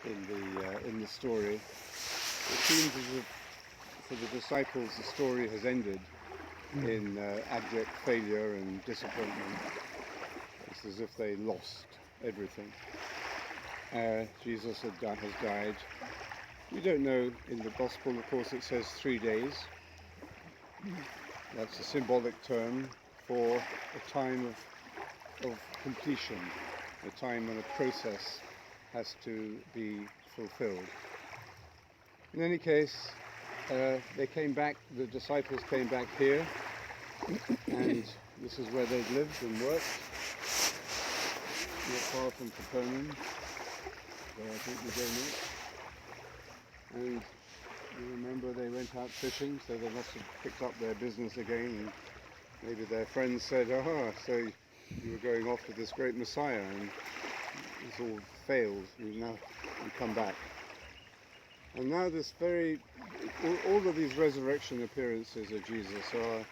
in the story. It seems as if for the disciples the story has ended in abject failure and disappointment. It's as if they lost everything. Jesus has died. We don't know in the Gospel, of course, it says 3 days. That's a symbolic term for a time of completion, a time when a process has to be fulfilled. In any case, they came back, the disciples came back here, and this is where they'd lived and worked, not far from Capernaum, where I think we go next. And you remember they went out fishing, so they must have picked up their business again, and maybe their friends said, aha, so you were going off with this great Messiah, and it's all failed, you come back. And now all of these resurrection appearances of Jesus are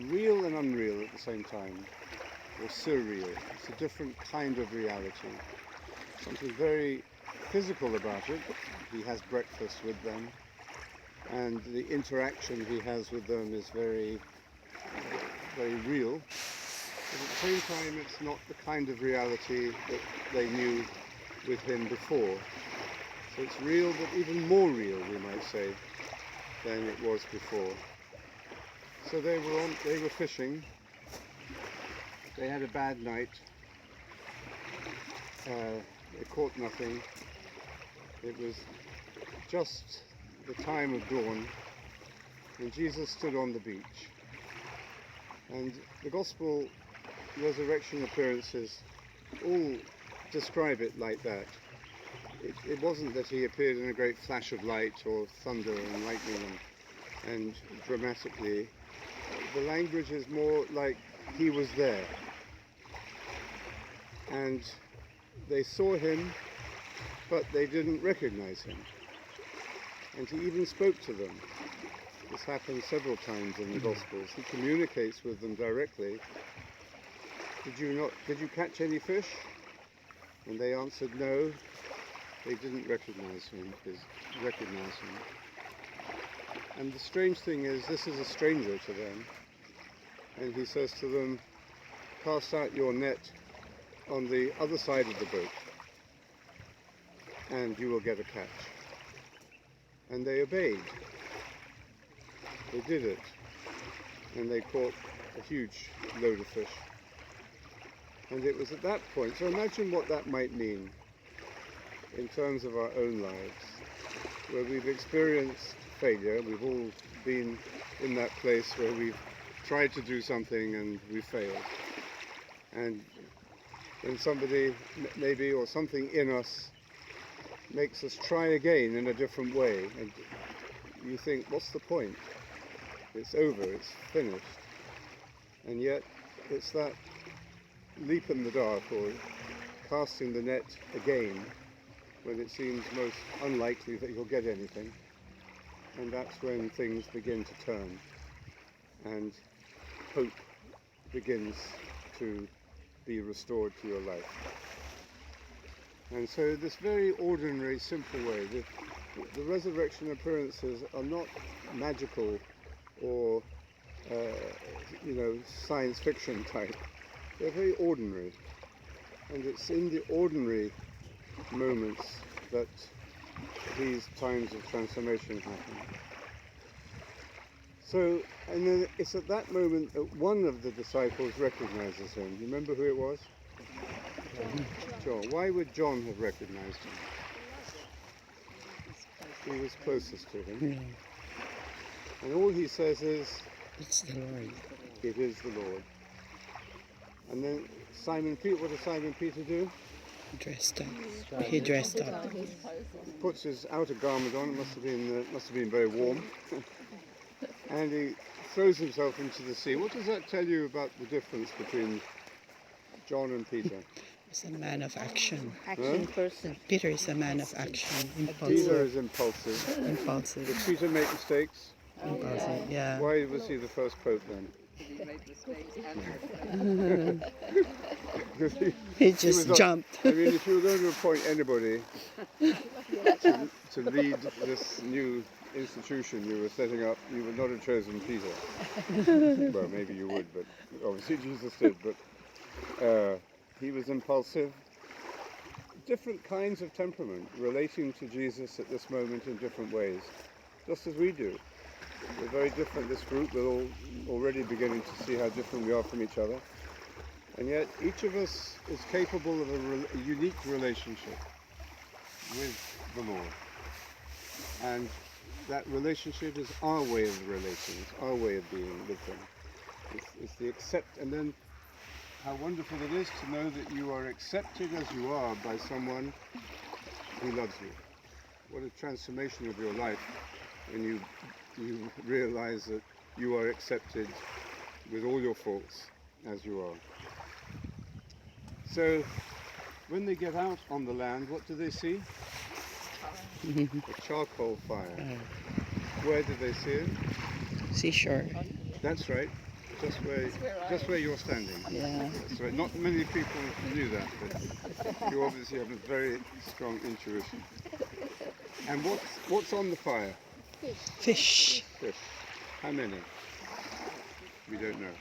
real and unreal at the same time, or surreal. It's a different kind of reality. Something very physical about it. He has breakfast with them, and the interaction he has with them is very, very real. But at the same time, it's not the kind of reality that they knew with him before. So it's real, but even more real, we might say, than it was before. So they were fishing. They had a bad night. They caught nothing. It was just the time of dawn, and Jesus stood on the beach. And the Gospel resurrection appearances all describe it like that. It wasn't that he appeared in a great flash of light or thunder and lightning and dramatically. The language is more like he was there. And they saw him, but they didn't recognize him. And he even spoke to them. This happens several times in the Gospels. He communicates with them directly. Did you catch any fish? And they answered no. They didn't recognize him. And the strange thing is, this is a stranger to them. And he says to them, cast out your net on the other side of the boat, and you will get a catch. And they obeyed. They did it. And they caught a huge load of fish. And it was at that point, so imagine what that might mean in terms of our own lives, where we've experienced failure. We've all been in that place where we've tried to do something and we failed. And when somebody maybe or something in us makes us try again in a different way, and you think, what's the point? It's over, it's finished. And yet it's that leap in the dark, or casting the net again when it seems most unlikely that you'll get anything. And that's when things begin to turn and hope begins to be restored to your life. And so this very ordinary, simple way, the resurrection appearances are not magical or science fiction type. They're very ordinary, and it's in the ordinary moments that these times of transformation happen. So, and then it's at that moment that one of the disciples recognizes him. You remember who it was? John. Why would John have recognized him? He was closest to him. Yeah. And all he says is, It's the Lord. it is the Lord. And then Simon Peter, what does Simon Peter do? Dressed up. He dressed up. He puts his outer garment on. It must have been very warm. And he throws himself into the sea. What does that tell you about the difference between John and Peter? He's a man of action. Action person. Peter is a man of action. Peter Impulsive. is impulsive. Did Impulsive. Peter make mistakes? Impulsive. Yeah. Why was he the first pope then? He made mistakes and had Because He was just not- jumped. I mean, if you were going to appoint anybody to lead this new institution you were setting up, you would not have chosen Peter. Well, maybe you would, but obviously Jesus did. But he was impulsive. Different kinds of temperament relating to Jesus at this moment in different ways, just as we do. We're very different. This group, we're all already beginning to see how different we are from each other. And yet each of us is capable of a unique relationship with the Lord. And that relationship is our way of relating, it's our way of being with Him. It's the accept, and then how wonderful it is to know that you are accepted as you are by someone who loves you. What a transformation of your life when you realize that you are accepted with all your faults as you are. So when they get out on the land, what do they see? A charcoal fire. Where did they see it? Seashore. That's right. Just where you're standing. Yeah. That's right. Not many people knew that, but you obviously have a very strong intuition. And what's on the fire? Fish. Fish. How many? We don't know.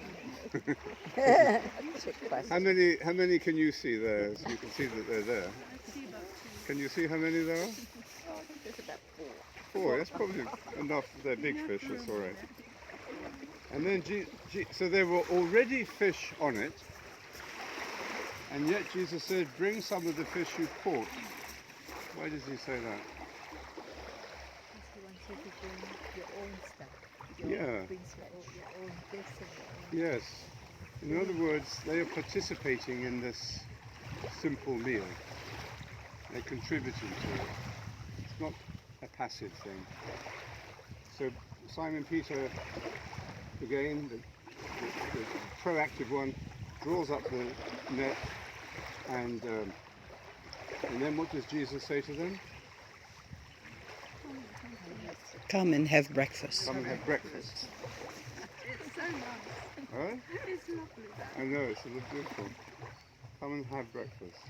How many can you see there? So you can see that they're there. Can you see how many there are? there's about 4. 4. That's probably enough. They're big fish. It's all right. And then, so there were already fish on it, and yet Jesus said, "Bring some of the fish you caught." Why does He say that? Because He wants you to bring your own stuff. Yeah. Your own fish and Yes. In other words, they are participating in this simple meal. They're contributing to it. It's not a passive thing. So Simon Peter, again, the proactive one, draws up the net, and then what does Jesus say to them? Come and have breakfast. Come and have breakfast. It's so nice. Huh? It's lovely. I know, it's beautiful. Come and have breakfast.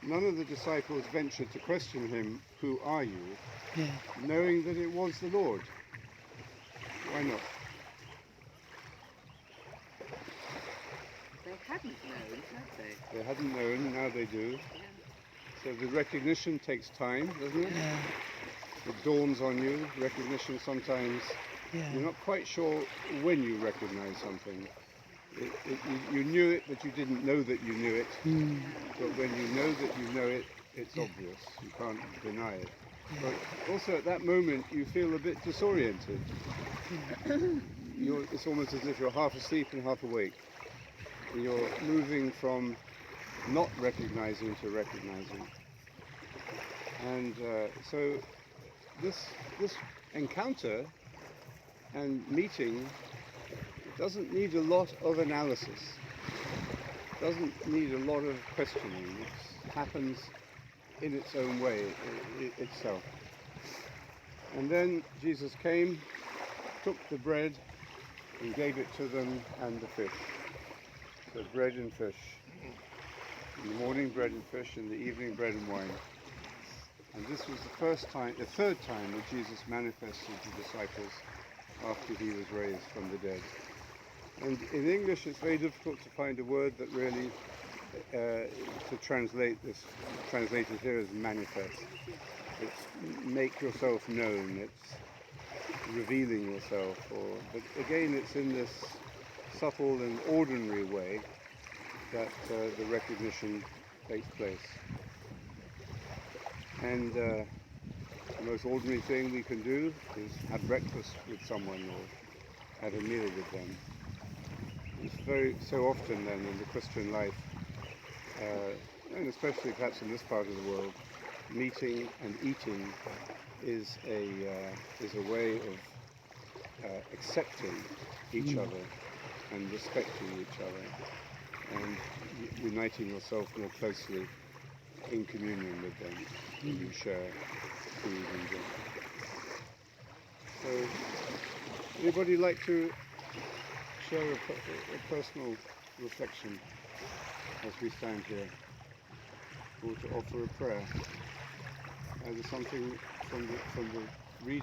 None of the disciples ventured to question Him, "Who are you?" Yeah. knowing that it was the Lord. Why not? They hadn't known, had they? They hadn't known, now they do. So the recognition takes time, doesn't it? Yeah. It dawns on you. Recognition sometimes, Yeah. you're not quite sure when you recognize something. You knew it, but you didn't know that you knew it. Mm. But when you know that you know it, it's obvious. You can't deny it. But also at that moment, you feel a bit disoriented. It's almost as if you're half asleep and half awake. You're moving from not recognizing to recognizing. And so this encounter and meeting doesn't need a lot of analysis, doesn't need a lot of questioning. It happens in its own way itself. And then Jesus came, took the bread and gave it to them, and the fish. So bread and fish. In the morning, bread and fish. In the evening, bread and wine. And this was the third time that Jesus manifested to the disciples after He was raised from the dead. And in English, it's very difficult to find a word that really to translate this, translated here as manifest. It's make yourself known. It's revealing yourself. But again, it's in this subtle and ordinary way that the recognition takes place. And the most ordinary thing we can do is have breakfast with someone or have a meal with them. It's so often then in the Christian life, and especially perhaps in this part of the world, meeting and eating is a way of accepting each other and respecting each other and uniting yourself more closely in communion with them when you share food and drink. So, anybody like to share a personal reflection as we stand here, or to offer a prayer? Either something from the reading